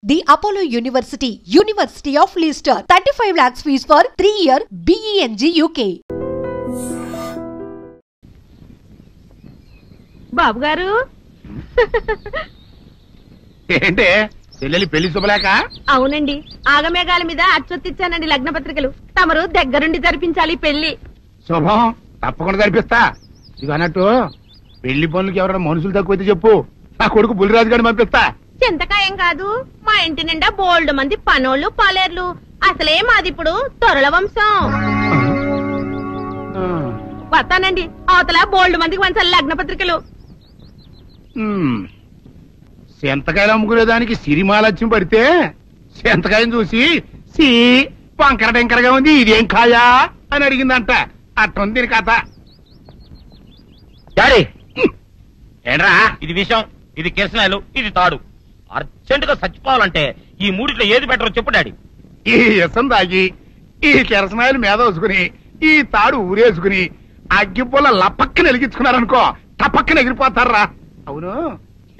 The Apollo University, University of Leicester, 35 lakhs fees for 3-year BEng UK. బాబు గారు ఏంటే చెల్లెలి పెళ్లి శుభలేక? అవునండి, ఆగమేఘాల మీద అచ్చొత్తిచ్చానండి లగ్న పత్రికలు. తమరు దగ్గరుండి జరిపించాలి పెళ్లి. శుభం, తప్పకుండా జరిపిస్తా. ఇక అన్నట్టు పెళ్లి పనులకి ఎవరైనా మనుషులు తక్కువైతే చెప్పు, నా కొడుకు బుల్లిరాజు గారిని పంపిస్తా. చింతకాయం కాదు, మా ఇంటి నిండా బోల్డ్ మంది పనోళ్ళు పాలేర్లు. అసలే మాది ఇప్పుడు తొరల వంశం. వస్తానండి, అవతల బోల్డ్ మందికి వంచాలి లగ్న పత్రికలు. సెంతకాయలు అమ్ముకునేదానికి సిరిమాలత్యం పడితే సెంతకాయని చూసి సి వంకర టెంకరగా ఉంది, ఇదేం కాయా అని అడిగిందంట. అట్టుంది దీని కథ. డాడీ, ఏంట్రా ఇది విషం, ఇది కిరసనాయలు, ఇది తాడు. అర్జెంట్ గా చచ్చిపోవాలంటే ఈ మూడిట్లో ఏది బెటర్ చెప్పు డాడీ. ఈ ఇసం తాగి ఈ కిరసనాయలు మీద వేసుకుని ఈ తాడు ఊరేసుకుని అగ్గిపుల్ల లపక్కన వెలిగించుకున్నారనుకో, టపక్కన ఎగిరిపోతారా. అవును,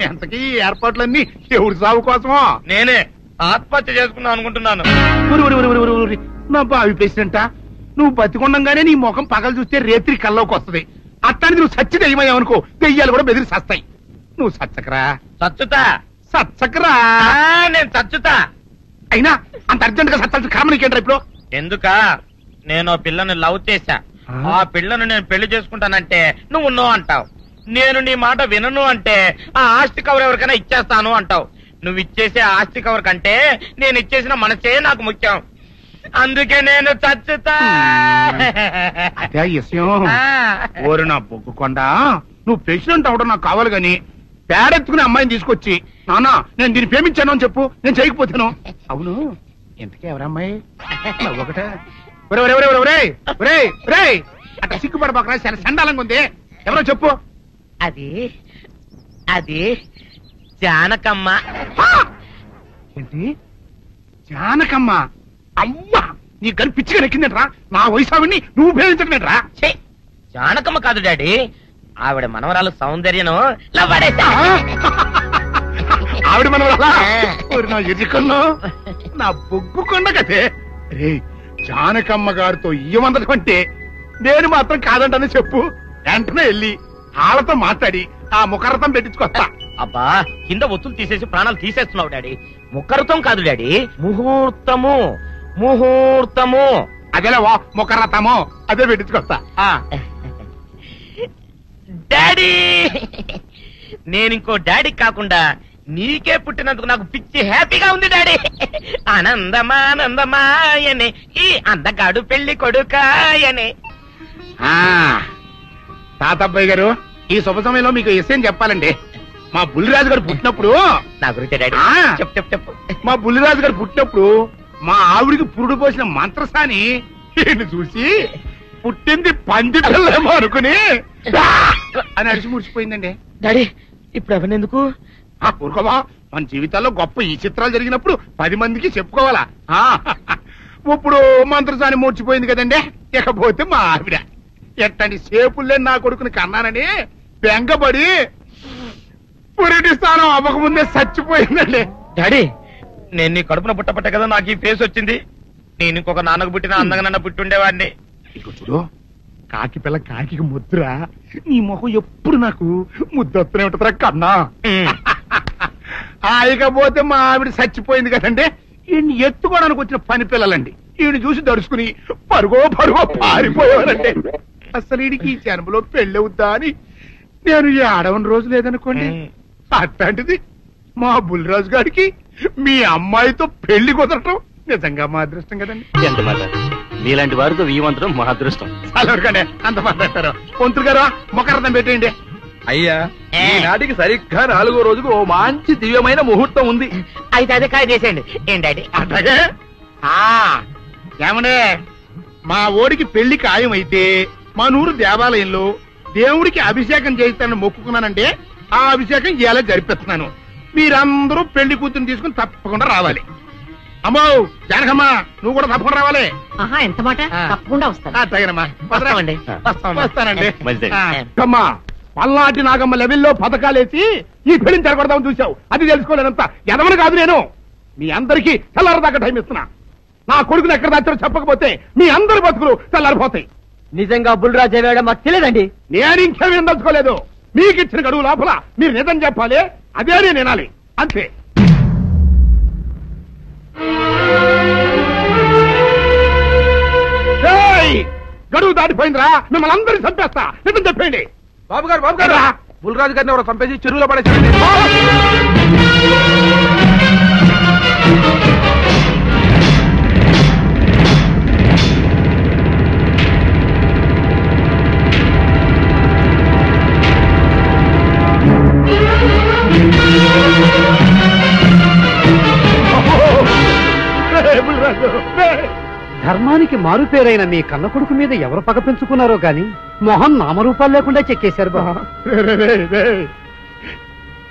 ఎంతకీ ఈ ఏర్పాట్లన్నీ ఎవరి సాగు కోసమో? నేనే ఆత్మహత్య చేసుకుందాం అనుకుంటున్నాను. నా బావి పేసినంట, నువ్వు బతికొండంగానే నీ ముఖం పగలు చూస్తే రేత్రి కల్లోకి వస్తుంది. అట్టానికి నువ్వు సచ్చి దెయ్యమయ్యావనుకో, దెయ్యాలు కూడా బెదిరి సస్తాయి. నువ్వు సచ్చకరా, చచ్చుతా, సచ్చకరా. నేను చచ్చుతా. అయినా అంత అర్జెంట్ గా సత్తాల్సిన కారణం నీకేంట్రా ఇప్పుడు? ఎందుక నేను ఆ పిల్లని లవ్ చేశా. ఆ పిల్లను నేను పెళ్లి చేసుకుంటానంటే నువ్వు నో అంటావు. నేను నీ మాట వినను అంటే ఆ ఆస్తి కవర్ ఎవరికైనా ఇచ్చేస్తాను అంటావు. నువ్వు ఇచ్చేసే ఆస్తి కవర్ కంటే నేను ఇచ్చేసిన మనసే నాకు ముఖ్యం. అందుకే నేను చచ్చుతా. అదే విషయం. ఓరు నా బొగ్గుకొండ, నువ్వు ప్రెసిడెంట్ అవడం నాకు కావాలి గాని పేడెత్తుకునే అమ్మాయిని తీసుకొచ్చి నానా నేను దీన్ని ప్రేమించాను అని చెప్పు, నేను చేయకపోతాను. అవును, ఎంతకే ఎవరమ్మాయి? ఒకటే అట్లా సిగ్గుపడబాకరా, చాలా సండాలంగా ఉంది. ఎవరో చెప్పు. అది అది జానకమ్మ. ఏంటి జానకమ్మ? అమ్మా, నీ గని పిచ్చిగా నెక్కిందంట్రా. నా వయసావిని నువ్వు ప్రేమించడమేట్రా? జానకమ్మ కాదు డాడీ, ఆవిడ మనవరాలు సౌందర్యను ఆవిడ మనవరాలా? నా ఎదుకల్లో నా బొగ్గుకొండ కదే. రే, జానకమ్మ గారితో ఇయ్యమందడం అంటే నేను మాత్రం కాదంటని చెప్పు. వెంటనే వెళ్ళి వాళ్ళతో మాట్లాడి ఆ ముఖరథం పెట్టించుకొస్తా. అబ్బా, కింద ఒత్తులు తీసేసి ప్రాణాలు తీసేస్తున్నావు డాడీ. ముఖరథం కాదు డాడీ, ముహూర్తము. ముహూర్తము అదేలా ముఖరథము, అదే పెట్టించుకొస్తా. డాడీ, నేను ఇంకో డాడీ కాకుండా నీకే పుట్టినందుకు నాకు పిచ్చి హ్యాపీగా ఉంది డాడీ. ఆనందమానందమాయనే ఈ అందగాడు పెళ్లి కొడుకాయనే. తాతబ్బాయి గారు, ఈ శుభ సమయంలో మీకు విషయం చెప్పాలండి. మా బుల్లిరాజు గారు పుట్టినప్పుడు నా గురించి డాడీ చెప్పు చెప్పు. మా బుల్లిరాజు గారు పుట్టినప్పుడు మా ఆవిడికి పురుడు పోసిన మంత్రసాని చూసి పుట్టింది పంది పిల్లేమో అనుకుని అని అడిచి ముడిచిపోయిందండి. డాడీ, ఇప్పుడు ఎవరినెందుకు? ఊరుకోవా, మన జీవితాల్లో గొప్ప ఈ చిత్రాలు జరిగినప్పుడు 10 మందికి చెప్పుకోవాలా. ఇప్పుడు మంత్రసాని మూర్చిపోయింది కదండి. ఇకపోతే మా ఆవిడ ఎట్టండి సేపుల్లే నా కొడుకుని కన్నానని బెంగపడి పురిటి స్థానం అవ్వకముందే చచ్చిపోయిందండి. డాడీ, నేను నీ కడుపున పుట్టపట్ట కదా నాకు ఈ ఫేస్ వచ్చింది. నేను ఇంకొక నాన్నకు పుట్టిన అందంగా నన్ను పుట్టుండేవాడిని. ఇక చూడు, కాకి పిల్ల కాకి ముద్దురా. నీ మొహం ఎప్పుడు నాకు ముద్దొత్తనే ఉంటుందిరా కన్నా. ఇకపోతే మా ఆవిడ చచ్చిపోయింది కదండి. ఈయన్ని ఎత్తుకోవడానికి వచ్చిన పని పిల్లలండి ఈయన చూసి దడుచుకుని పరుగో పారిపోయేవారండి. అసలు ఈడికి ఈ జన్మలో పెళ్ళవుద్దా అని నేను ఏడవని రోజు లేదనుకోండి. అట్లాంటిది మా బుల్లిరాజు గారికి మీ అమ్మాయితో పెళ్లి కుదరటం నిజంగా మా అదృష్టం కదండి. ఎంత మాట, మీలాంటి వారితో వీయమంతరం మా అదృష్టం. అలాగే అంత మాట్లాడతారు. పొంతులు గారు మొకరథం పెట్టేయండి. అయ్యా, ఈనాటికి సరిగ్గా 4వ రోజుకు ఓ మంచి దివ్యమైన ముహూర్తం ఉంది. అయితే అదే కాయ చేసేయండి. ఏంటండి? అట్లాగే ఏమనే, మా ఓడికి పెళ్లి ఖాయం అయితే మా నూరు దేవాలయంలో దేవుడికి అభిషేకం చేయిస్తానని మొక్కుకున్నానంటే ఆ అభిషేకం ఇలా జరిపిస్తున్నాను. మీరందరూ పెళ్లి కూతురు తీసుకుని తప్పకుండా రావాలి. అమ్మో జానకమ్మ, నువ్వు కూడా తప్పకుండా రావాలి. ఎంత మాట, తప్పకుండా వస్తానమ్మా. వస్తానండి. మంచిది. అమ్మా, పల్నాటి నాగమ్మ లెవెల్లో పథకాలేసి ఈ పెళ్లిని జరగొడదామని చూసావు. అది తెలుసుకోలేనంత ఎదవని కాదు నేను. మీ అందరికీ తెల్లారదాకా టైం ఇస్తున్నా. నా కొడుకుని ఎక్కడ దాచారో చెప్పకపోతే మీ అందరి బతుకులు తెల్లారిపోతాయి. నిజంగా బుల్రాజు వేయడం మాకు తెలియదండి. నేను ఇంకేమీ దలుచుకోలేదు. మీకు ఇచ్చిన గడువు లోపల మీరు నిజం చెప్పాలి, అదే నేను వినాలి, అంతే. గడువు దాటిపోయిందిరా, మిమ్మల్ని అందరినీ చంపేస్తా. నిజం చెప్పండి. బాబు గారు బుల్రాజు గారిని ఎవరో చంపేసి చెరువులో పడేసి. ధర్మానికి మారుపేరైన మీ కన్న కొడుకు మీద ఎవరు పగ పెంచుకున్నారో గాని మొహం నామరూపాలు లేకుండా చెక్కేశారు బా.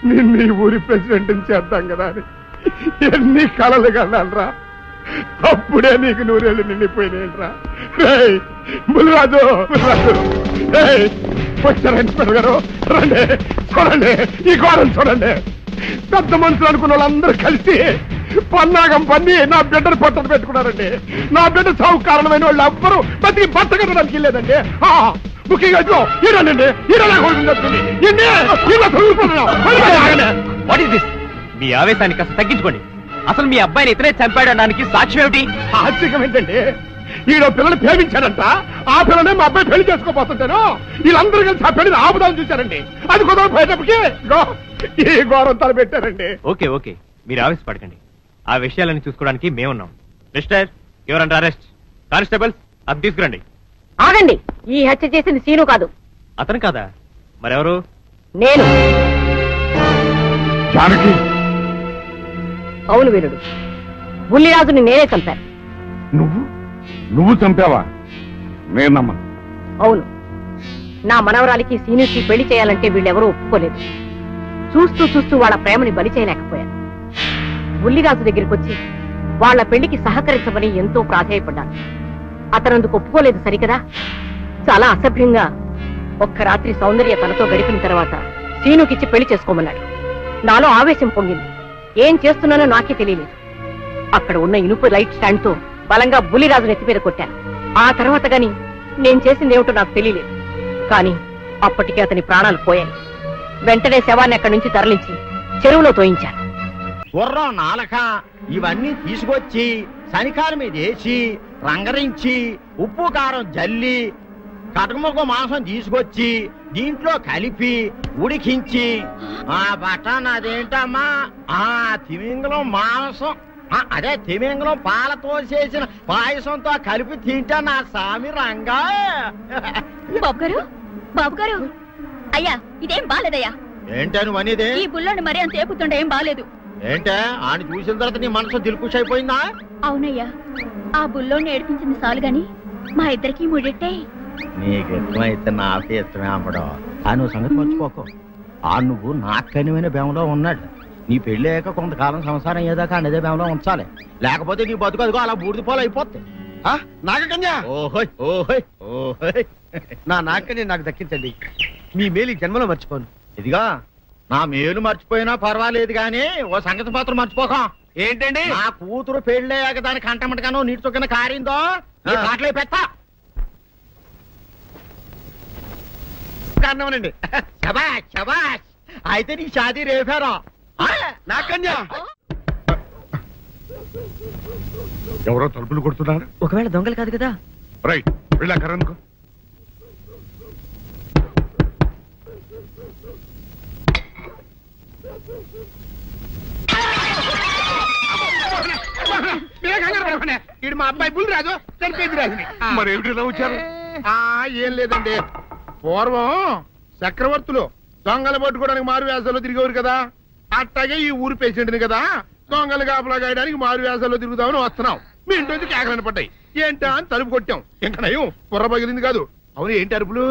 నిన్ను ఈ ఊరి ప్రెసిడెంట్ చేద్దాం కదా అని ఎన్ని కలలు కన్నారా. అప్పుడే నీకు నూరేళ్ళు నిండిపోయినాయిరా. బుల్రాజు వచ్చారండి గారు, రండి చూడండి, ఈ ఘోరం చూడండి. పెద్ద మనుషులు అనుకున్న వాళ్ళందరూ కలిసి పన్నాగం పన్ని నా బిడ్డను పట్టలు పెట్టుకున్నారండి. నా బిడ్డ సాగు కారణమైన వాళ్ళు ఎవ్వరూ బతికి బట్ట కట్టడానికి లేదండి. ముఖ్యంగా ఈడనండి, మీ ఆవేశాన్ని కాస్త తగ్గించుకోండి. అసలు మీ అబ్బాయిని ఇతనే చంపాడడానికి సాక్ష్యం ఏమిటి? ఆశ్చర్యం ఏంటండి, ఈడో పిల్లలు ప్రేమించాడంట. ఆ పిల్లనే మా అబ్బాయి పెళ్లి చేసుకోపోతుంటాను. వీళ్ళందరూ కలిసి ఆ పెళ్లిని ఆపుదాన్ని చూశారండి. అది కుదర పోయేటప్పటికి ఈ ఘోరం తలపెట్టారండి. ఓకే ఓకే, మీరు ఆవేశపడకండి. ఆ విషయాలను చూసుకోవడానికి మేమున్నాం. Mister your under arrest. Constables అది తీసుకురండి. ఆగండి, ఈ హత్య చేసింది సీను కాదు. అతను కాదా? మరెవరు? నేను. జానకి, అవును వీరుడు, బుల్లిరాజుని నేనే చంపాను. నువ్వు చంపావా? నేను నమ్మను. అవును, నా మనవరాలికి సీనుకి పెళ్లి చేయాలంటే వీళ్ళెవరూ ఒప్పుకోలేదు. చూస్తూ చూస్తూ వాళ్ళ ప్రేమని బలి చేయలేకపోయాను. బుల్లిరాజు దగ్గరికి వచ్చి వాళ్ళ పెళ్లికి సహకరించమని ఎంతో ప్రాధాయపడ్డాను. అతనందుకు ఒప్పుకోలేదు సరికదా. చాలా అసభ్యంగా ఒక్క రాత్రి సౌందర్య తనతో గడిపిన తర్వాత సీనుకిచ్చి పెళ్లి చేసుకోమన్నాడు. నాలో ఆవేశం పొంగింది. ఏం చేస్తున్నానో నాకే తెలియలేదు. అక్కడ ఉన్న ఇనుపు లైట్ స్టాండ్ తో బలంగా బుల్లిరాజు నెత్తి మీద కొట్టాను. ఆ తర్వాత గాని నేను చేసిందేమిటో నాకు తెలియలేదు. కానీ అప్పటికే అతని ప్రాణాలు పోయాయి. వెంటనే శవాన్ని అక్కడి నుంచి తరలించి చెరువులో తోయించాను. గుర్రం నాలక ఇవన్నీ తీసుకొచ్చి శనికాల మీద వేసి రంగరించి ఉప్పు కారం జల్లి కటకముఖ మాంసం తీసుకొచ్చి దీంట్లో కలిపి ఉడికించి ఆ బటన్ అదేంటమ్మా తిమింగలం మాంసం అదే తిమింగలం పాలతో చేసిన పాయసంతో కలిపి తింటా నా సామి రంగా. బాబు గారు అయ్యా, ఇదేం బాలేదయ్యా. ఏంటా నువ్వు అనేది? ఈ బుల్లోని మరీ అంత ఏపుతుండే ఏం బాలేదు. ఏంటే ఆయన చూసిన తర్వాత నీ మనసు దిల్కుష్ అయిపోయిందా? అవునయ్యా, ఆ బుల్లోని ఏడిపించింది చాలు గాని మా ఇద్దరికి ముడిట్టే. నీకు ఇష్టమైతే నాకే ఇష్టమే అమ్మడం. ఆ నువ్వు సంగతి మర్చిపోకు. ఆ నువ్వు నాకు కనివైన బేమలో ఉన్నాడు. నీ పెళ్లి అయ్యాక కొంతకాలం సంసారం ఏదాకా అన్నదే బేమలో ఉంచాలి. లేకపోతే నీ బతుకు అదిగో అలా బూడిదిపోలు అయిపోద్ది. నాగకన్యా, ఓహోయ్ ఓహోయ్ ఓహోయ్, నా నాగకన్య నాకు దక్కించండి. మీ మేలు జన్మలో మర్చిపోను. ఇదిగా నా మేలు మర్చిపోయినా పర్వాలేదు గాని ఓ సంగతి మాత్రం మర్చిపోకం. ఏంటండి? నా కూతురు పెళ్ళయ్యాక దానికి కంటమటగానో నీటి చొక్కన కారిందో కాట్లే పెట్ట అన్నవనండి. శబాష్ శబాష్, అయితే నీ షాదీ రేపారా? నాగకన్యా, ఎవరో తలుపులు కొడుతున్నారు. ఒకవేళ దొంగలు కాదు కదా? రైట్, వెళ్ళాకరందుకు. వీడు మా అబ్బాయి బుల్లిరాజు, చనిపోయింది రాజుని. మరి ఏమిటి ఇలా వచ్చారు? ఏం లేదండి, పూర్వం చక్రవర్తులు దొంగలు పట్టుకోవడానికి మారు వేసాల్లో తిరిగేవారు కదా. అట్టాగే ఈ ఊరు పేషెంట్ని కదా దొంగలు కాపలా గాయడానికి మారు వేసాల్లో తిరుగుదామని వస్తున్నాం. మీ ఇంటి కేకలను పడ్డాయి. ఏంటా అని తలుపు కొట్టాం. ఇంకా నయం పొర్ర పగిలింది కాదు. అవును, ఏంటి అరుపులు?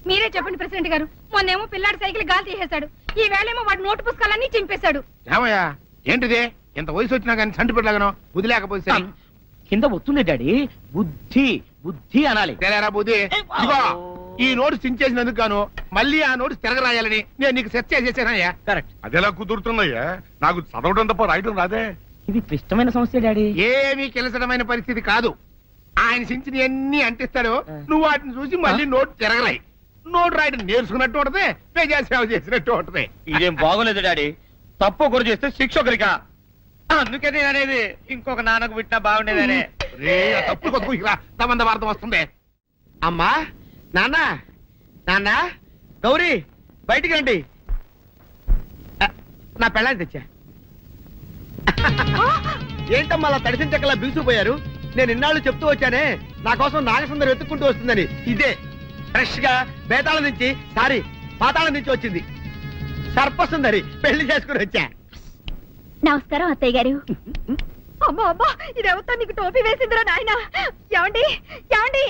మీరే చెప్పండి ప్రెసిడెంట్ గారు. మొన్నేమో పిల్లాడి సైకిల్ గాలి తీసేశాడు, ఈ వేళేమో వాడి నోటు పుస్తకాలన్నీ చింపేశాడు. ఏమయ్యా, ఏంటిదే? ఇంత వయసు వచ్చినా కానీ చంటి పెట్టలాగనో వదిలేకపోతే కింద వస్తుంది డాడీ. బుద్ధి బుద్ధి అనాలి. తెలేరా బుద్ధి. ఇదిగో, ఈ నోటు చించేసినందుకు గాను మళ్ళీ ఆ నోటు తిరగరాయాలని నేను నీకు సెట్ చేసేసానయ్యా. కరెక్ట్. అదెలా కుదురుతుందయ్యా? నాకు చదవడం తప్ప రాయటం రాదే. ఇది క్లిష్టమైన సమస్య డాడీ. ఏమీ కిలసడమైన పరిస్థితి కాదు. ఆయన సించిన ఎన్ని అంటిస్తాడో నువ్వు వాటిని చూసి మళ్ళీ నోటు తిరగరాయి. నోటు రాయడం నేర్చుకున్నట్టు ఉంటది, ప్రజాసేవ చేసినట్టు ఉంటది. ఇదేం బాగోలేదు డాడీ. తప్పు ఒకరు చేస్తే శిక్ష ఒకరికా. అందుకే నేను అనేది ఇంకొక నాన్నకు పుట్టినా బాగుండేదనే. రే తప్పు కొద్దు వార్త వస్తుంది. అమ్మా, నాన్న, నాన్న, గౌరీ బయటికి రండి. నా పెళ్ళాన్ని తెచ్చా. ఏంటమ్మా అలా తడిసిన చెక్కలా బిగుసిపోయారు? నేను ఇన్నాళ్ళు చెప్తూ వచ్చానే నా కోసం నాగసుందరం వెతుక్కుంటూ వస్తుందని. ఇదే ఫ్రెష్ గా బేతాళం నుంచి పాతాళం నుంచి వచ్చింది. సర్పసుందరి పెళ్లి చేసుకుని వచ్చా. నమస్కారం అత్తయ్య గారు. అమ్మా అమ్మా, ఇదేవతా నీకు టోపీ వేసిందిరా నాయన. ఏమండి ఏమండి,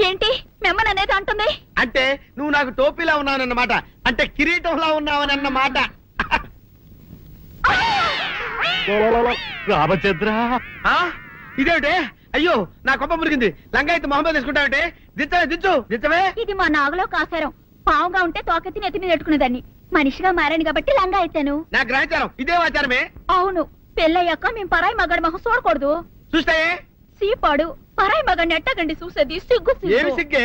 ఏంటి మిమ్మల్ని అనేది అంటుంది? అంటే నువ్వు నాకు టోపీలా ఉన్నావనన్నమాట, అంటే కిరీటంలా ఉన్నావనన్నమాట. రామచంద్ర, ఇదేమిటే? అయ్యో నా కొప్ప మురిగింది. లంగా అయితే మొహమ్మద్ తీసుకుంటావంటే దించవే. ఇది మా నాగులో కాసారం. పావుగా ఉంటే తోకెత్తి నెత్తి మీద పెట్టుకునేదాన్ని. మనిషిగా మారాను కాబట్టి లంగా అయితాను. నా గ్రహచారం ఇదే ఆచారమే. అవును, పెళ్ళయ్యాక మేము పరాయి మగాడి మొహం చూడకూడదు. చూస్తాయే సీపాడు పరాయి మగాడిని ఎట్టగండి చూసేది. సిగ్గు ఏమి సిగ్గే?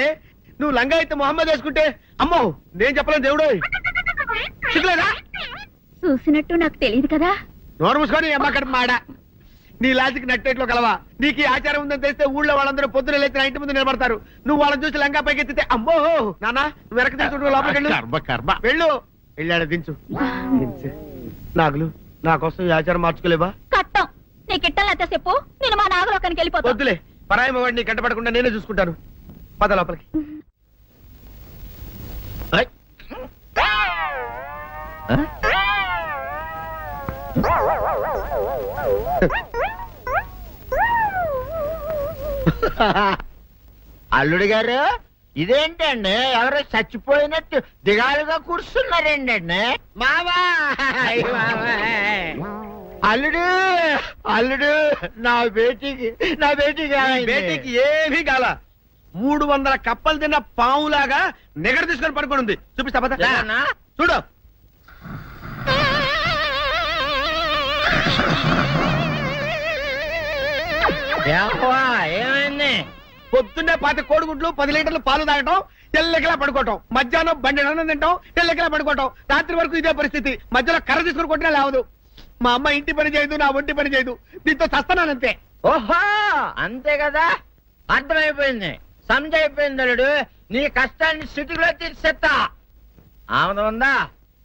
నువ్వు లంగా అయితే మొహమ్మద్ వేసుకుంటే అమ్మో నేను చెప్పలేను దేవుడు. సిగ్గులేదా? చూసినట్టు నాకు తెలియదు కదా. నోరు మూసుకొని అమ్మ కడుపు మాడ. నీ లాజిక్ నట్టేట్లో కలవా? నీకు ఈ ఆచారం ఉందని తెలిస్తే ఊళ్ళో వాళ్ళందరూ పొద్దున లేచి నా ఇంటి ముందు నిలబడతారు. నువ్వు వాళ్ళని చూసి లంగా పైకి ఎత్తితే అమ్మో నాన్న నువ్వు వెనక తీసుకుంటూ లోపలికి వెళ్ళు. వెళ్ళాడు దించు. నాగులు నా కోసం ఈ ఆచారం మార్చుకోలేవా? కట్టం నీకు ఇట్టలేత చెప్పు. నేను మా నాగలోకానికి వెళ్ళిపోతా. వద్దులే, పరాయి వాడిని కంటపడకుండా నేనే చూసుకుంటాను. పద లోపలికి. అల్లుడు గారు, ఇదేంటండి ఎవరో చచ్చిపోయినట్టు దిగాలుగా కూర్చున్నారేంటండి? మావా అల్లుడు అల్లుడు నా బేటీకి ఏమీ కాల. 300 కప్పలు తిన్న పావులాగా నిగడ తీసుకొని పడుకొని ఉంది. చూపిస్తా పద. చూడు. ఏమైంది? పొద్దున్నే 10 కోడిగుడ్లు 10 లీటర్లు పాలు తాగటం, తెల్లకిలా పడుకోవటం. మధ్యాహ్నం బండి అన్నం తింటాం, తెల్లకిలా పడుకోవటం. రాత్రి వరకు ఇదే పరిస్థితి. మధ్యలో కర్ర తీసుకుని కొట్టినా లేవదు. మా అమ్మ ఇంటి పని చేయదు, నా ఒంటి పని చేయదు. దీంతో చస్తానంతే. ఓహో అంతే కదా, అర్థమైపోయింది, సమజైపోయింది. అల్లుడు నీ కష్టాన్ని సిటీలో తీర్చేస్తా. ఆమె ఉందా?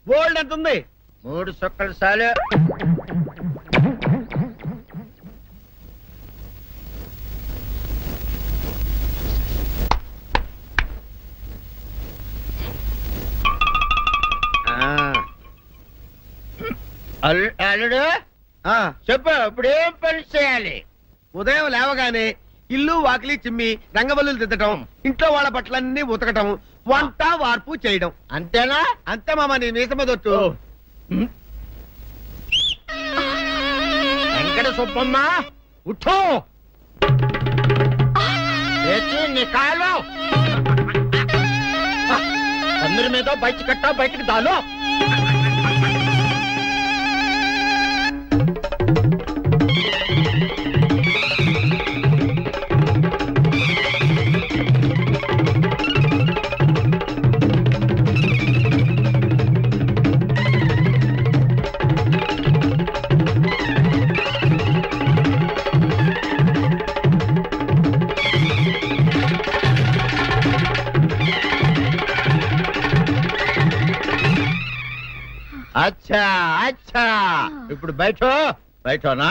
గోల్డ్ ఎంత ఉంది? 3 సుక్కలు చాలు. అల్లుడు చెప్పు, ఇప్పుడు ఏం పని చేయాలి? ఉదయం లేవగానే ఇల్లు వాకిలి చిమ్మి రంగవల్లులు దిద్దటం, ఇంట్లో వాళ్ళ బట్టలన్నీ ఉతకటం, వంట వార్పు చేయడం. అంతేనా? అంతే మామ, నీ మీసమదొట్టు. వెంకట సుబ్బమ్మ ఉఠో, నీ కాలు అందరి మీద బయట కట్టా, బయటికి దాలో. అచ్చా అచ్చా, ఇప్పుడు బయటనా?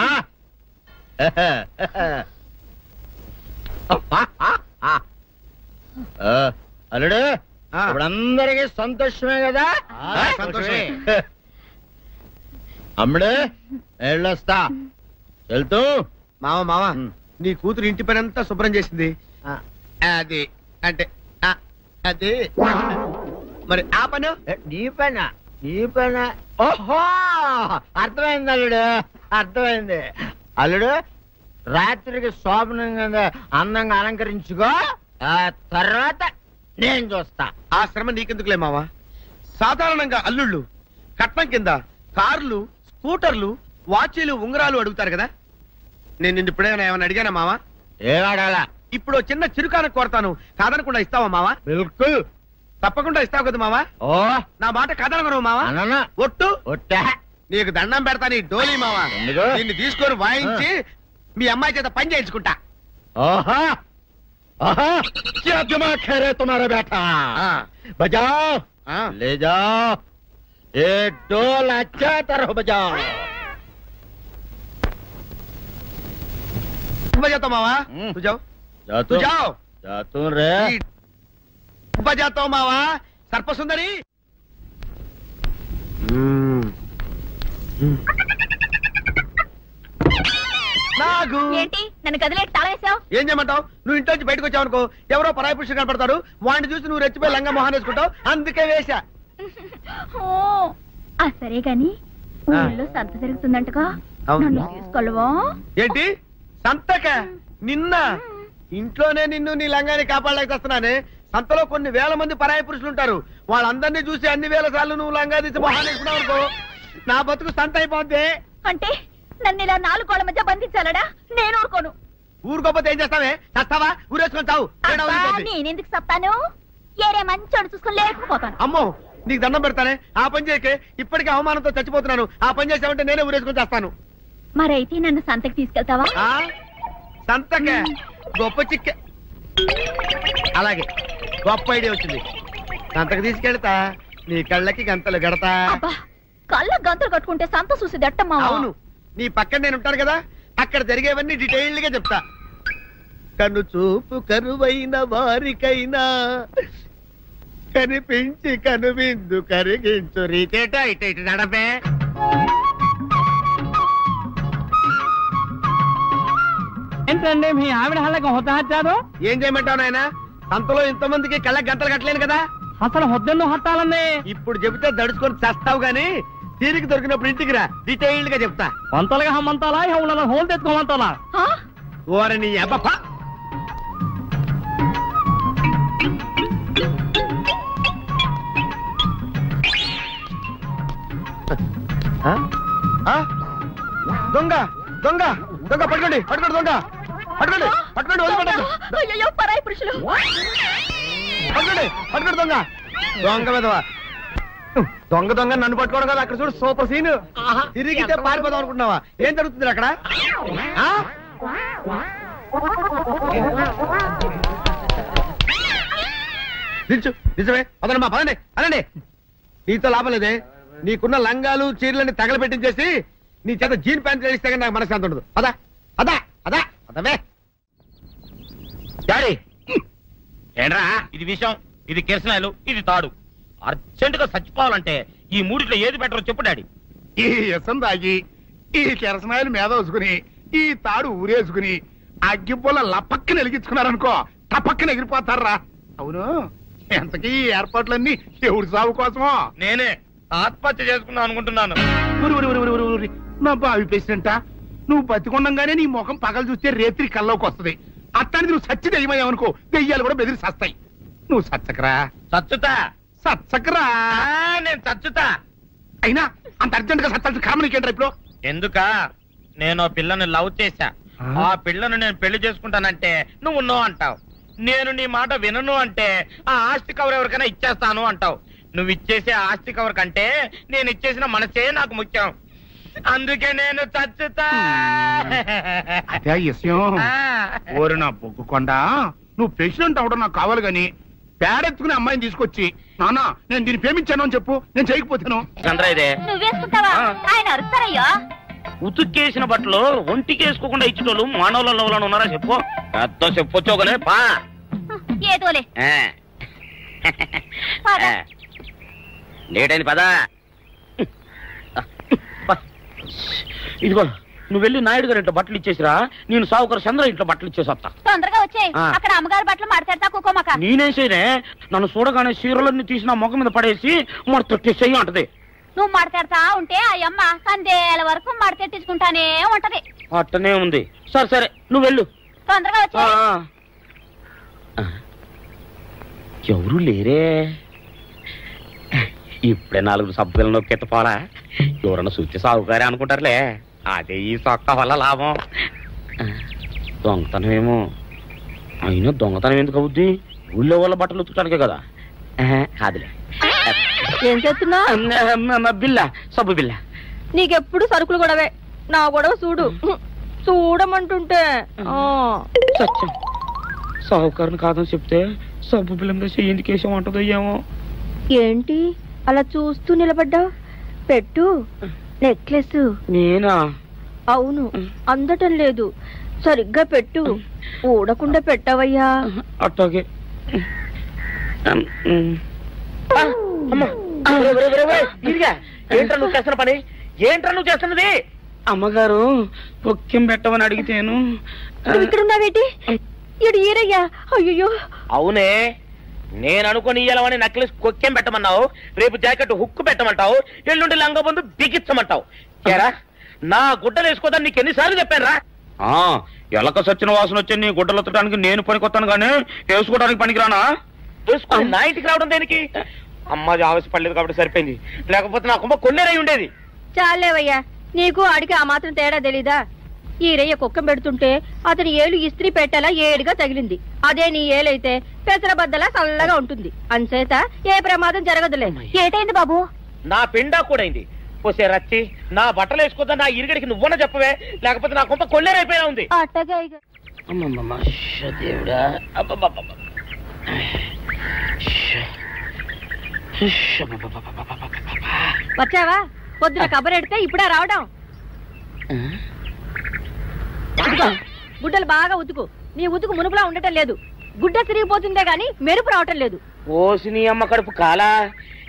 అల్లుడు ఇప్పుడు అందరికి సంతోషమే కదా? సంతోషమే. అమ్ముడు వెళ్ళొస్తా. వెళ్తూ మామ నీ కూతురు ఇంటి పని అంతా శుభ్రం చేసింది. అది అంటే అది మరి ఆ పను నీ పైన. ఓహో అర్థమైంది అల్లుడు, అర్థమైంది. అల్లుడు రాత్రికి శోభనంగా అందంగా అలంకరించుకో, ఆ తర్వాత నేను చూస్తా. ఆ శ్రమ నీకెందుకులే మావా. సాధారణంగా అల్లుళ్ళు కట్నం కింద కార్లు, స్కూటర్లు, వాచీలు ఉంగరాలు అడుగుతారు కదా, నేను నిన్ను ఇప్పుడేమైనా ఏమైనా అడిగానా మావా? ఏడాడాలా? ఇప్పుడు చిన్న చిరుకాను కోరతాను, కాదనకుండా ఇస్తావా మావా? బిల్కుల్ తప్పకుండా ఇస్తావు కదా మావా? ఓ నా మాట కాదనగను మావా? అనన్నా ఒట్టు ఒట్టా నీకు దండం పెడతా నీ డోలీ మావా. ఎందుకు? నిన్ను తీసుకొని వాయించి మీ అమ్మాయి చేత పని చేయించుకుంటా. ओहा ओहा क्या दिमाग है रे तुम्हारा बेटा? बजाओ ले जाओ ये डोल अच्छा तरह बजाओ. बजाता मावा तू जाओ जातू तू जाओ जातू रे बजाता मावा सर्प सुंदरी. నాగు ఏంటి నన్ను గదిలేటి తాళేసావు? ఏం చేయమంటావు? నువ్వు ఇంటి నుంచి బయటకు వచ్చావు అనుకో, ఎవరో పరాయి పురుషుడు కనపడతాడు, వాడిని చూసి నువ్వు రెచ్చిపోయి లంగా మొహాన్ వేసుకుంటావు, అందుకే వేశా. సరే గాని ఊళ్ళో సంత జరుగుతుందంటగా, నన్ను తీసుకెళ్ళవా? ఏంటి సంతక? నిన్న ఇంట్లోనే నిన్ను నీ లంగాన్ని కాపాడలేకొస్తున్నానే. సంతలో కొన్ని వేల మంది పరాయి పురుషులు ఉంటారు, వాళ్ళందరినీ చూసి అన్ని వేల సార్లు నువ్వు లంగా తీసి మొహాన్ వేసుకున్నావు అనుకో, నా బతుకు సంత అయిపోద్ది. అంటే నన్ను ఇలా 4 గోళ్ల మధ్య బంధించాలడా? నేను ఊరుకోను. ఊరుకోపోతే ఏం చేస్తావే? చస్తావా? ఊరేసుకొని చావు. నేనెందుకు చెప్తాను? ఏరే మంచోడు చూసుకుని లేకపోతాను. అమ్మో నీకు దండం పెడతానే, ఆ పని చేయకే. ఇప్పటికే అవమానంతో చచ్చిపోతున్నాను, ఆ పని చేసావంటే నేనే ఊరేసుకొని చేస్తాను. మరైతే నన్ను సంతకి తీసుకెళ్తావా? సంతకే గొప్ప చిక్కే. అలాగే గొప్ప ఐడియా వచ్చింది. సంతకు తీసుకెళ్తా, నీ కళ్ళకి గంతలు గడతా. కళ్ళ గంతలు కట్టుకుంటే సంత చూసి దట్టమ్మా. అవును, నీ పక్కన నేను ఉంటాను కదా, అక్కడ జరిగేవన్నీ డీటెయిల్డ్ గా చెప్తా. కను చూపు కరువైన వారికైనా కనిపించి కనువిందు కరిగించు రీతేట ఇట ఇటు నడపే. ఏంటండి మీ ఆవిడ హళ్ళకి హొత్తహచ్చారు? ఏం చేయమంటావు నాయన? సంతలో ఇంతమందికి కళ్ళకి గంటలు కట్టలేను కదా. అసలు హొద్దెన్ను హత్తాలండి. ఇప్పుడు చెబితే దడుచుకొని చస్తావు గాని, తీరిక దొరికినప్పుడు ఇంటికి రా, డీటెయిల్డ్ గా చెప్తా. వంతలుగా హమ్మంతాలా ఇవాళ హోల్ తెచ్చుకోమంతాలా? ఓరని అబ్బా దొంగ దొంగ దొంగ పట్టుకోండి పట్టుకోండి దొంగ పట్టుకోండి పట్టుకోండి వదిలిపెట్టండి. అయ్యో పరాయి పురుషులు. పట్టుకోండి పట్టుకోండి దొంగ దొంగ విధవా. దొంగ దొంగ నన్ను పట్టుకోవడం కదా, అక్కడ చూడు సూపర్ సీన్. తిరిగితే పారిపోదాం అనుకుంటున్నావా? ఏం జరుగుతుంది అక్కడ? నిజమే పదండి పదండి అనండి. నీతో లాభం లేదే, నీకున్న లంగాలు చీరలని తగలబెట్టించేసి నీ చేత జీన్ ప్యాంట్ వేస్తే కానీ నాకు మనశ్శాంతి ఉండదు. అదా అదా అదా అదవే డాడీ. ఏంట్రా ఇది విషయం, ఇది కిరసనాయలు, ఇది తాడు. అర్జెంట్ గా చచ్చిపోవాలంటే ఈ మూడిట్లో ఏది బెటర్ చెప్పు డాడీ. ఈ ఇసం తాగి ఈ కిరసనాయలు మీద వేసుకుని ఈ తాడు ఊరేసుకుని అగ్గిపూల లపక్కన వెలిగించుకున్నారనుకో, టపక్కన ఎగిరిపోతారా. అవును, ఎంతకీ ఈ ఏర్పాట్లన్నీ ఎవరి సాగు కోసమో? నేనే ఆత్మహత్య చేసుకుందాం అనుకుంటున్నాను. నా బావి పేసినంట, నువ్వు బతికొండంగానే నీ ముఖం పగలు చూస్తే రేత్రి కల్లోకి వస్తుంది. అట్టానికి నువ్వు సచ్చి దెయ్యమయ్యావనుకో, దెయ్యాలు కూడా బెదిరి సస్తాయి. నువ్వు సచ్చకరా చచ్చుతా. సచ్చకరా నేను చచ్చుతా. అయినా అంత అర్జెంట్ గా సత్తాల్సిన కారణం నీకేంట్రా ఇప్పుడు? ఎందుక నేను పిల్లని లవ్ చేశా, ఆ పిల్లను నేను పెళ్లి చేసుకుంటానంటే నువ్వు నో అంటావు. నేను నీ మాట వినను అంటే ఆ ఆస్తి కవర్ ఎవరికైనా ఇచ్చేస్తాను అంటావు. నువ్వు ఇచ్చేసే ఆస్తి కవర్ కంటే నేను ఇచ్చేసిన మనసే నాకు ముఖ్యం. అందుకే నేను చచ్చుతా. అదే విషయం. ఓరి నా బొగ్గుకొండ, నువ్వు ప్రెసిడెంట్ అవడం నాకు కావాలి గాని పేడెత్తుకునే అమ్మాయిని తీసుకొచ్చి నానా నేను దీన్ని ప్రేమించాను అని చెప్పు, నేను చేయకపోతాను. నువ్వేసుకుంటావా? ఆయన అరుస్తారయ్యా. ఉతుక్కేసిన బట్టలు ఒంటికి వేసుకోకుండా ఇచ్చేటోళ్ళు మానవులలో ఉన్నారా చెప్పు. అత్తో చెప్పొచ్చోగలే పా. ఏదోలే లేటైంది పదా. ఇదిగో నువ్వు వెళ్ళి నాయుడు గారి ఇంట్లో బట్టలు ఇచ్చేసిరా, నేను సావుకర్ చంద్ర ఇంట్లో బట్టలు ఇచ్చేసి వస్తా. తొందరగా వచ్చే, అక్కడ అమ్మగారి బట్టలు మాడతాడతా కుకోమక. నేనేం చేయనే, నన్ను చూడగానే చీరలన్నీ తీసి నా ముఖం మీద పడేసి మొట్టెట్టేసేయి అంటది. నువ్వు మాడతాడతా ఉంటే ఆ అమ్మ సందేల వరకు మడతెట్టించుకుంటానే ఉంటది. అట్టనే ఉంది. సరే సరే నువ్వు వెళ్ళు, తొందరగా వచ్చే. ఎవరు లేరే, ఇప్పుడే 4 సభ్యులను నొక్కెత్తపోలా. ఎవరన్నా చూస్తే సాగుగారే అనుకుంటారులే. అదే ఈ సొక్క వల్ల లాభం. దొంగతనమేమో. అయినా దొంగతనం ఎందుకు అవుద్ది? ఊళ్ళో వాళ్ళ బట్టలు ఉతుకడానికే కదా. కాదులే. ఏం చేస్తున్నా? బిల్ల, సబ్బు బిల్ల. నీకెప్పుడు సరుకులు గొడవే. నా గొడవ చూడు. చూడమంటుంటే సత్యం. సాహుకారుని కాదని చెప్తే సబ్బు బిల్ల మీద ఎందుకు వేసామంటుందో ఏమో. ఏంటి అలా చూస్తూ నిలబడ్డావు? పెట్టు. నెక్లెస్. నేనా? అవును, అందటం లేదు. సరిగ్గా పెట్టు. ఊడకుండా పెట్టవయ్యా. అట్టాగే. ఏంట్రా నువ్వు చేస్తున్న పని? ఏంట్రా నువ్వు చేస్తున్నది? అమ్మగారు పొక్కెం పెట్టమని అడిగితేను. ఇక్కడున్నావేటి? ఇడు ఈరయ్యా. అయ్యో. అవునే, నేను అనుకుని ఇయ్యాలని నెక్లెస్ కొక్కెం పెట్టమన్నావు, రేపు జాకెట్ హుక్కు పెట్టమంటావు, ఎల్లుండి లంగా బందు బిగించమంటావు. కేరా నా గుడ్డలు వేసుకోదని నీకు ఎన్నిసార్లు చెప్పాను రా? ఎలక సచ్చిన వాసన వచ్చి నీ గుడ్డలు ఎత్తడానికి నేను పనికొత్తాను గానీ వేసుకోవడానికి పనికిరానా? వేసుకుని నా ఇంటికి రావడం దేనికి? అమ్మాది ఆవేశపడలేదు కాబట్టి సరిపోయింది, లేకపోతే నా కుమ్మ కొన్నేరై ఉండేది. చాలేవయ్యా, నీకు ఆడికి ఆ మాత్రం తేడా తెలీదా? ఈరయ్య కుక్కం పెడుతుంటే అతని ఏలు ఇస్త్రీ పెట్టేలా ఏడుగా తగిలింది. అదే నీ ఏలైతే పెసరబద్దలా చల్లగా ఉంటుంది. అంచేత ఏ ప్రమాదం జరగదులే. ఏటైంది బాబు? నా పిండా కూడా అయింది. పోసే రచ్చి, నా బట్టలు వేసుకోద్దా నా ఇరుగడికి నువ్వున చెప్పవే, లేకపోతే నా కొంప కొల్లేరైపోయినా ఉంది. దేవుడా. వచ్చావా? పొద్దున కబరెడితే ఇప్పుడా రావడం? గుడ్డలు బాగా ఉతుకు. నీ ఉతుకు మునుపులా ఉండటం లేదు. గుడ్డ తిరిగిపోతుందే గాని మెరుపు రావటం లేదు. ఓసి నీ అమ్మ కడుపు కాలా,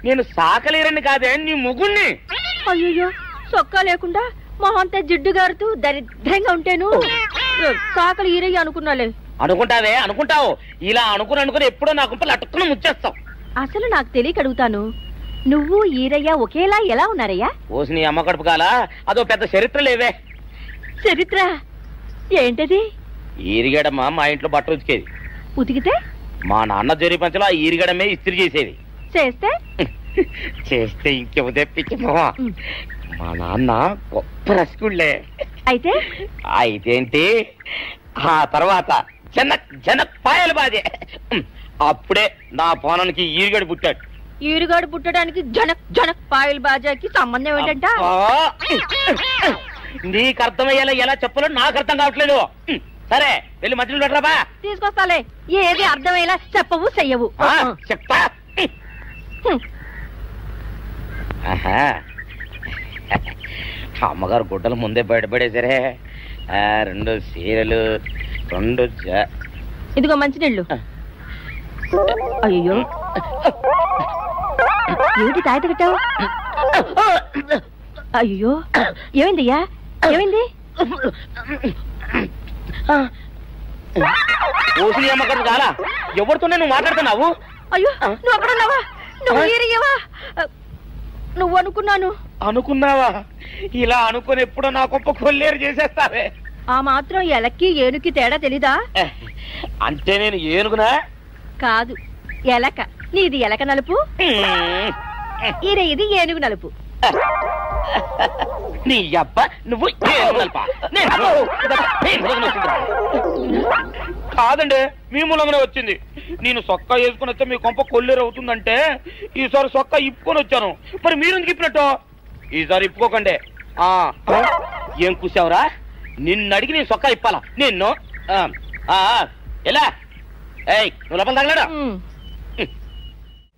నేను సాకలేరని కాదే నీ ముగుణ్ణి. అయ్యో, సొక్కా లేకుండా మొహంతా జిడ్డు గారుతూ దరిద్రంగా ఉంటేను సాకలు ఈరయ్య అనుకున్నాలే. అనుకుంటావే, అనుకుంటావు. ఇలా అనుకుని ఎప్పుడో నా గుంపలు అటుక్కుని ముచ్చేస్తావు. అసలు నాకు తెలియక అడుగుతాను, నువ్వు ఈరయ్య ఒకేలా ఎలా ఉన్నారయ్యా? ఓసి నీ అమ్మ కడుపు కాలా, అదో పెద్ద చరిత్ర లేవే. చరిత్ర ఏంటది? ఈరిగడమ్మ మా ఇంట్లో బట్టలు ఉతికేది. ఉతికితే మా నాన్న జరి పంచలో ఆ ఈరిగడమే ఇస్త్రీ చేసేది. చేస్తే చేస్తే ఇంకేమో తెప్పించమా. మా నాన్న గొప్ప రసికుళ్ళే. అయితే అయితేంటి, ఆ తర్వాత జనక్ జనక్ పాయలు బాధే. అప్పుడే నా పోనానికి ఈరుగడు పుట్టాడు. ఈరుగాడు పుట్టడానికి జనక్ జనక్ పాయల్ బాజాకి సంబంధం ఏంటంట? నీకు అర్థమయ్యేలా ఎలా చెప్పాలో నాకు అర్థం కావట్లేదు. సరే వెళ్ళి మధ్యలో పెట్టరాబా. తీసుకొస్తాలే. ఏది అర్థమయ్యేలా చెప్పవు చెయ్యవు. చెప్తా. అమ్మగారు గుడ్డలు ముందే బయటపడేసరే. 2 చీరలు, 2 ఇదిగో మంచినీళ్ళు. అయ్యో, ఏంటి తాయిత కట్టావు? అయ్యో, ఏమైందయ్యా? ఏమైంది? ఓసిని అమ్మగారు కాలా, ఎవరితోనే నువ్వు మాట్లాడుతున్నావు? అయ్యో, నువ్వు అక్కడున్నావా? నువ్వు ఏరియవా? నువ్వు అనుకున్నాను. అనుకున్నావా? ఇలా అనుకుని ఎప్పుడో నా గొప్ప కొల్లేరు చేసేస్తావే. ఆ మాత్రం ఎలక్కి ఏనుకి తేడా తెలీదా? అంటే నేను ఏనుగునా? కాదు, ఎలక. నీది ఎలక నలుపు, ఇది ఏనుగు నలుపు. నీ అబ్బ నువ్వు కాదండి, మీ మూలంగానే వచ్చింది. నేను సొక్కా వేసుకుని వస్తే మీ కొంప కొల్లేరు అవుతుందంటే ఈసారి సొక్కా ఇప్పుకొని వచ్చాను. మరి మీరెందుకు ఇప్పినట్టు? ఈసారి ఇప్పుకోకండి. ఏం కూసావురా? నిన్ను అడిగి నేను సొక్కా ఇప్పాలా? నిన్ను ఎలా? ఏయ్, నువ్వు లోపల తగలడా?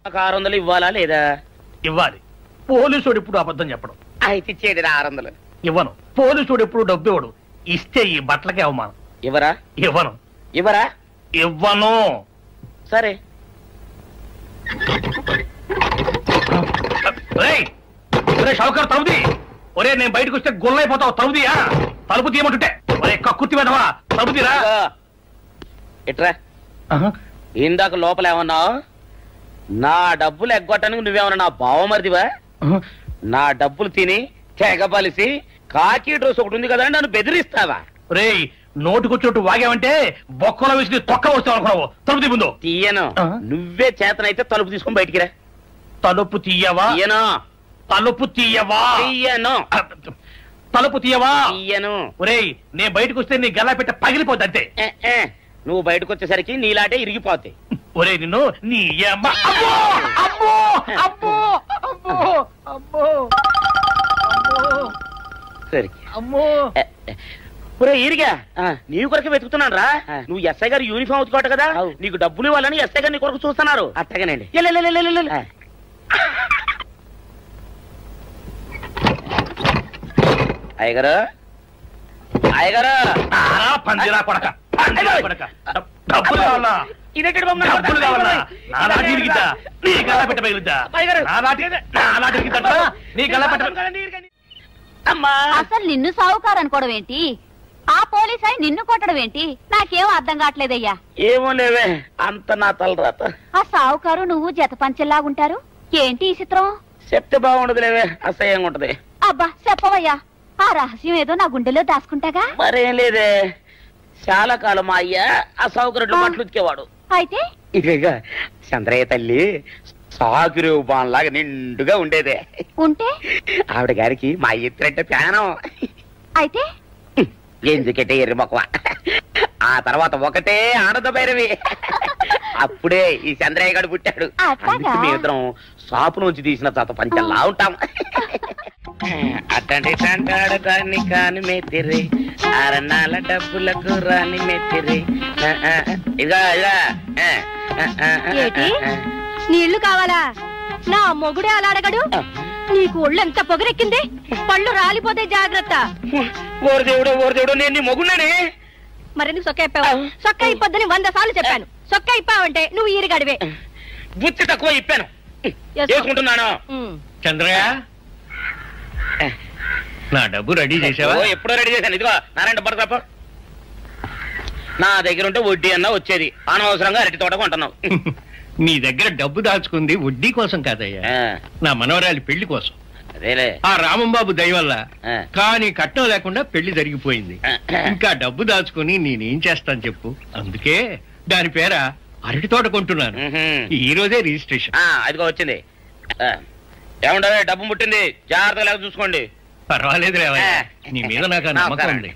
600 ఇవ్వాలా లేదా? ఇవ్వాలి. పోలీసుడు ఇప్పుడు అబద్ధం చెప్పడం. అయితే ఇచ్చేది 600. ఇవ్వను. పోలీసుడు ఎప్పుడు డబ్బు ఇవ్వడు. ఇస్తే ఈ బట్టలకే అవమానం. ఇవ్వరా? ఇవ్వను. ఇవ్వరా? ఇవ్వను. సరే. షౌకర్ తలుపుది. ఒరే, నేను బయటకు వస్తే గొల్లైపోతావు. తలుపుదియా? తలుపు తీయమంటుంటే ఒరే కక్కుర్తి వెదవా, తలుపు తీరా. ఎట్రా? ఇందాక లోపల ఏమన్నావు? నా డబ్బులు ఎగ్గొట్టడానికి నువ్వేమన్నా నా బావమరిదివా? నా డబ్బులు తిని తెగబలిసి కాకి డ్రెస్ ఒకటి ఉంది కదా నన్ను బెదిరిస్తావా? రే, నోటుకొచ్చినట్టు వాగావంటే బొక్కలో వేసి తొక్క వస్తావు అనుకున్నావు. తలుపు తీ ముందు. తీయను. నువ్వే చేతనైతే తలుపు తీసుకొని బయటికి రా. తలుపు తీయవా? తీయను. తలుపు తీయవా? తీయను. తలుపు తీయవా? తీయను. ఒరేయ్, నేను బయటకు వస్తే నీ గల్లా పెట్ట పగిలిపోద్ది అంతే. నువ్వు బయటకు వచ్చేసరికి నీలాటే ఇరిగిపోతాయి. ఒరే నిన్ను నీ అమ్మ. అబ్బో అబ్బో అబ్బో అబ్బో అబ్బో అమ్మో. ఒరే ఇరిగా, నీ కొరకు వెతుకుతున్నాను రా. నువ్వు ఎస్ఐ గారు యూనిఫామ్ అవుతుకోట కదా, నీకు డబ్బులు ఇవ్వాలని ఎస్ఐ గారు నీ కొరకు చూస్తున్నారు. అట్టగానండి. అయ్యగారు, అయ్యగారు, పందిరా కొడక, డబ్బులు కావాలా? డబ్బులు కావాలా? నా లాటి ఇరిగిద్దా? నీ గల్లా పెట్ట పగిలిద్దా? నా లాటి ఇరిగిద్దా? నీ గల్లా పెట్ట. అమ్మా, అసలు నిన్ను సావుకారు అనుకోవడం ఏంటి? ఆ పోలీస్ అయి నిన్ను కొట్టడం ఏంటి? నాకేం అర్థం కావట్లేదయ్యా. ఏమో లేవే, అంత నా తలరాత. ఆ సావుకారు నువ్వు జత పంచెల్లాగుంటారు ఏంటి ఈ చిత్రం? చెప్తే బాగుండదు లేవే, అసహ్యంగా ఉంటది. అబ్బా చెప్పవయ్యా, ఆ రహస్యం ఏదో నా గుండెలో దాచుకుంటాగా. మరేం లేదే, చాలా కాలం మా అయ్య ఆ సౌకర్యం మట్లు ఉతికేవాడు. అయితే ఇక చంద్రయ్య తల్లి సాగురేవు బాన్లాగా నిండుగా ఉండేదే. ఉంటే ఆవిడ గారికి మా ఎత్తులంటే ప్రాణం. అయితే ఎందుకంటే ఎర్రి మొక్కవ. ఆ తర్వాత ఒకటే ఆనంద భైరవి. అప్పుడే ఈ చంద్రయ్య గారు పుట్టాడు. మేమిద్దరం షాపు నుంచి తీసిన చత పంచల్లా ఉంటాం. అట్టండి తంటాడు కాని కాని మెత్తిరి, అరణాల డబ్బులకు రాని మెత్తిరి. ఇదిగా నీళ్లు కావాలా? నా మొగుడే అలా అడగడు. నీకు ఒళ్ళు ఎంత పొగరెక్కింది, పళ్ళు రాలిపోతే జాగ్రత్త. ఓరు దేవుడు, నేను నీ మొగున్నానే. మరెందుకు సొక్క ఇప్పావు? సొక్క ఇప్పొద్దని 100 సార్లు చెప్పాను. సొక్క ఇప్పావంటే నువ్వు ఈరిగడివే. బుద్ధి తక్కువ ఇప్పాను, చేసుకుంటున్నాను. చంద్రయ్య, నా డబ్బు రెడీ చేసావా? ఎప్పుడో రెడీ చేశాను. ఇదిగో నారాయణ డబ్బు తప్ప నా దగ్గర ఉంటే వడ్డీ అన్నా వచ్చేది. అనవసరంగా అరటి తోట కొంటున్నావు. నీ దగ్గర డబ్బు దాచుకుంది వడ్డీ కోసం కాదయ్యా, నా మనవరాలి పెళ్లి కోసం. అదేలే, ఆ రామంబాబు దయ వల్ల కానీ కట్నం లేకుండా పెళ్లి జరిగిపోయింది. ఇంకా డబ్బు దాచుకుని నేనేం చేస్తాను చెప్పు. అందుకే దాని పేర అరటి తోట కొంటున్నాను. ఈ రోజే రిజిస్ట్రేషన్. అదిగో వచ్చింది. ఏమంటారు, డబ్బు ముట్టింది, జాగ్రత్తగా చూసుకోండి. పర్వాలేదు, నీ మీద నాకు నమ్మకం ఉంది.